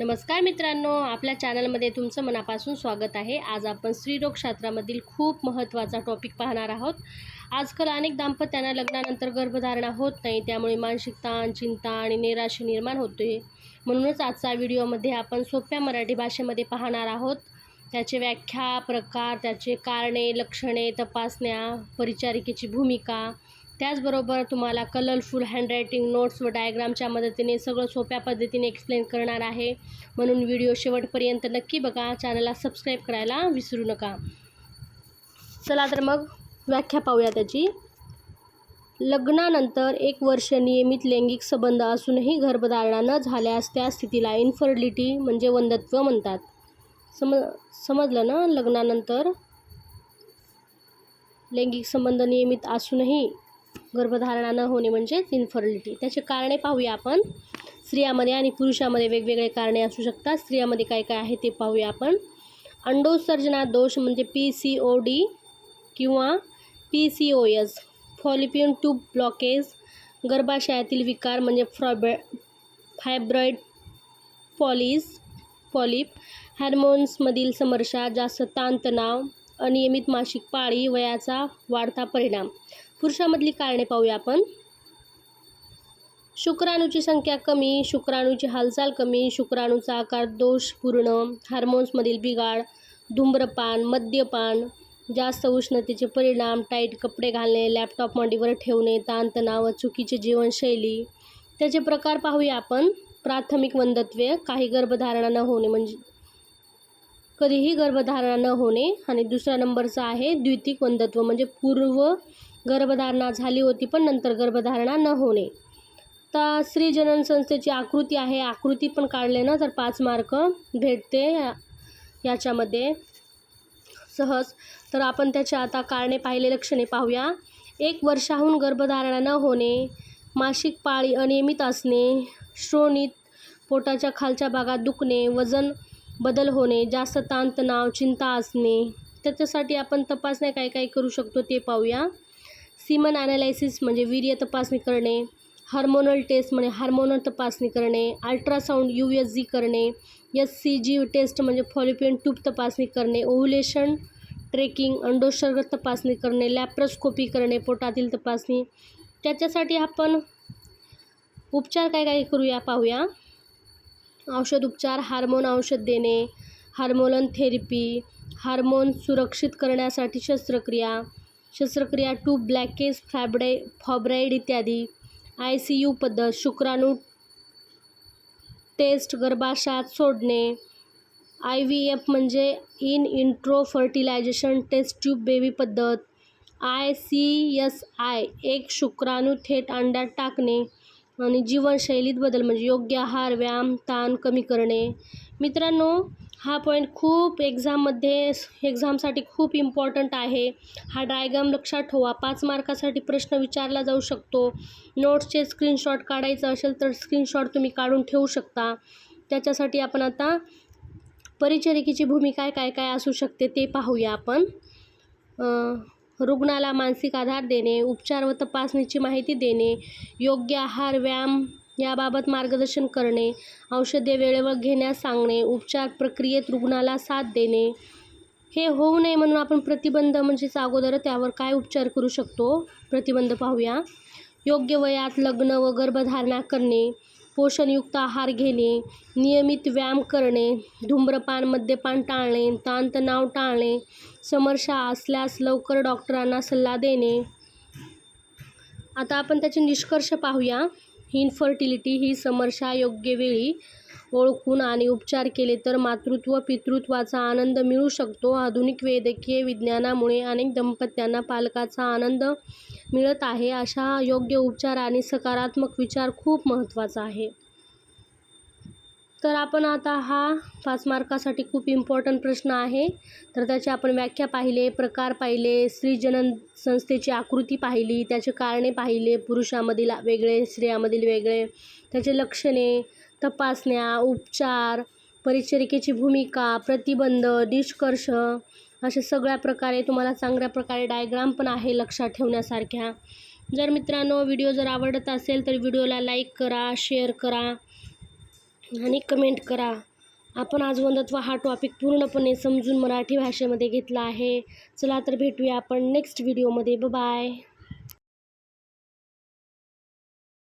नमस्कार मित्रांनो, आपल्या चॅनलमध्ये तुमचं मनापासून स्वागत आहे। आज आपण स्त्रीरोगशास्त्रामधील खूप महत्त्वाचा टॉपिक पाहणार आहोत। आजकाल अनेक दाम्पत्यांना लग्नानंतर गर्भधारणा होत नाही, त्यामुळे मानसिक ताण, चिंता आणि निराशा निर्माण होते। म्हणूनच आजच्या व्हिडिओमध्ये आपण सोप्या मराठी भाषेमध्ये पाहणार आहोत। त्याचे व्याख्या, प्रकार, त्याचे कारणे, लक्षणे, तपासण्या, परिचारिकेची भूमिका, त्याचबरोबर तुम्हाला कलरफुल हँडरायटिंग नोट्स व डायग्रामच्या मदतीने सगळं सोप्या पद्धतीने एक्सप्लेन करणार आहे। म्हणून व्हिडिओ शेवटपर्यंत नक्की बघा। चॅनलला सबस्क्राईब करायला विसरू नका। चला तर मग व्याख्या पाहूया त्याची। लग्नानंतर 1 वर्ष नियमित लैंगिक संबंध असूनही गर्भधारणा न झाल्यास त्या स्थितीला इन्फर्टिलिटी म्हणजे वंध्यत्व म्हणतात। समजलं ना? लग्नानंतर लैंगिक संबंध नियमित असूनही गर्भधारणा न होणे म्हणजे इन्फर्टिलिटी। त्याचे कारणे पाहूया आपण। स्त्रियांमध्ये आणि पुरुषांमध्ये वेगवेगळे कारणे असू शकतात। स्त्रियांमध्ये काय काय आहे ते पाहूया आपण। अंडोत्सर्जनात दोष म्हणजे PCOD किंवा PCOS, फॉलिपियन ट्यूब ब्लॉकेज, गर्भाशयातील विकार म्हणजे फायब्रॉइड पॉलिप, हार्मोन्समधील समस्या, जास्त ताणतणाव, अनियमित मासिक पाळी, वयाचा वाढता परिणाम। पुरुषांमधली कारणे पाहूया आपण। शुक्राणूची संख्या कमी, शुक्राणूची हालचाल कमी, शुक्राणूचा आकार दोषपूर्ण, हार्मोन्समधील बिघाड, धूम्रपान, मद्यपान, जास्त उष्णतेचे परिणाम, टाईट कपडे घालणे, लॅपटॉप मांडीवर ठेवणे, ताणतणाव, चुकीची जीवनशैली। त्याचे प्रकार पाहूया आपण। प्राथमिक वंध्यत्व, काही गर्भधारणा न होणे म्हणजे कधीही गर्भधारणा न होणे, आणि दुसरा नंबरचा आहे द्वितीयक वंध्यत्व म्हणजे पूर्व गर्भधारणा झाली होती पण नंतर गर्भधारणा न होणे। तर स्त्री जनन संस्थेची आकृती आहे, आकृती पण काढले ना तर 5 मार्क भेटते याच्यामध्ये सहज। तर आपण त्याच्या आता कारणे पाहिले, लक्षणे पाहूया। 1 वर्षाहून गर्भधारणा न होणे, मासिक पाळी अनियमित असणे, श्रोणित, पोटाच्या खालच्या भागात दुखणे, वजन बदल होणे, जास्त ताणतणाव, चिंता असणे। त्याच्यासाठी आपण तपासण्या काय काय करू शकतो ते पाहूया। सीमन ॲनालिसिस म्हणजे वीर्य तपासणी करणे, हार्मोनल टेस्ट म्हणजे हार्मोनल तपासणी करणे, अल्ट्रासाऊंड USG करणे, SCG टेस्ट म्हणजे फॉलिपियन ट्यूब तपासणी करणे, ओव्हुलेशन ट्रॅकिंग, अंडोत्सर्ग तपासणी करणे, लॅप्रोस्कोपी करणे, पोटातील तपासणी। त्याच्यासाठी आपण उपचार काय काय करूया पाहूया। औषध उपचार, हार्मोन औषध देणे, हार्मोनल थेरपी, हार्मोन सुरक्षित करण्यासाठी शस्त्रक्रिया, ट्यूब ब्लॉकेज, फायब्रॉइड इत्यादी, ICU पद्धत, शुक्राणू टेस्ट गर्भाशयात सोडणे, IVF म्हणजे in fertilisation test tube baby पद्धत, ICSI एक शुक्राणू थेट अंड्यात टाकणे, आणि जीवनशैलीत बदल म्हणजे योग्य आहार, व्यायाम, ताण कमी करणे। मित्रांनो, हा पॉईंट खूप एक्झामसाठी खूप इम्पॉर्टंट आहे। हा डायग्राम लक्षात ठेवा, 5 मार्कासाठी प्रश्न विचारला जाऊ शकतो। नोट्सचे स्क्रीनशॉट काढायचं असेल तर स्क्रीनशॉट तुम्ही काढून ठेवू शकता। त्याच्यासाठी आपण आता परिचारिकेची भूमिका काय काय असू शकते ते पाहूया आपण। रुग्णाला मानसिक आधार देणे, उपचार व तपासणीची माहिती देणे, योग्य आहार, व्यायाम याबाबत मार्गदर्शन करणे, औषधे वेळेवर घेण्यास सांगणे, उपचार प्रक्रियेत रुग्णाला साथ देणे। हे होऊ नये म्हणून आपण प्रतिबंध म्हणजेच अगोदर त्यावर काय उपचार करू शकतो, प्रतिबंध पाहूया। योग्य वयात लग्न व गर्भधारणा करणे, पोषणयुक्त आहार घेणे, नियमित व्यायाम करणे, धूम्रपान, मद्यपान टाळणे, ताणतणाव टाळणे, समस्या असल्यास लवकर डॉक्टरांना सल्ला देणे। आता आपण त्याचे निष्कर्ष पाहूया। इन्फर्टिलिटी ही समस्या योग्य वेळी ओळखून आणि उपचार केले तर मातृत्व पितृत्वाचा आनंद मिळू शकतो। आधुनिक वैद्यकीय विज्ञानामुळे अनेक दाम्पत्यांना पालकाचा आनंद मिळत आहे। अशा योग्य उपचार आणि सकारात्मक विचार खूप महत्त्वाचा आहे। तर आपण आता हा 5 मार्कासाठी खूप इम्पॉर्टंट प्रश्न आहे। तर त्याची आपण व्याख्या पाहिले, प्रकार पाहिले, स्त्री जनन संस्थेची आकृती पाहिली, त्याचे कारणे पाहिले, पुरुषामधील वेगळे, स्त्रियांमधील वेगळे, त्याचे लक्षणे, तपासण्या, उपचार, परिचारिकेची भूमिका, प्रतिबंध, निष्कर्ष, अशा सगळ्या प्रकारे तुम्हाला चांगल्या प्रकारे डायग्राम पण आहे लक्षात ठेवण्यासारख्या। जर मित्रांनो व्हिडिओ जर आवडत असेल तर व्हिडिओला लाईक करा, शेअर करा आणि कमेंट करा। आपण आजवंदत्व हा टॉपिक पूर्णपणे समजून मराठी भाषेमध्ये घेतला आहे. चला तर भेटूया आपण नेक्स्ट व्हिडिओमध्ये. बाय.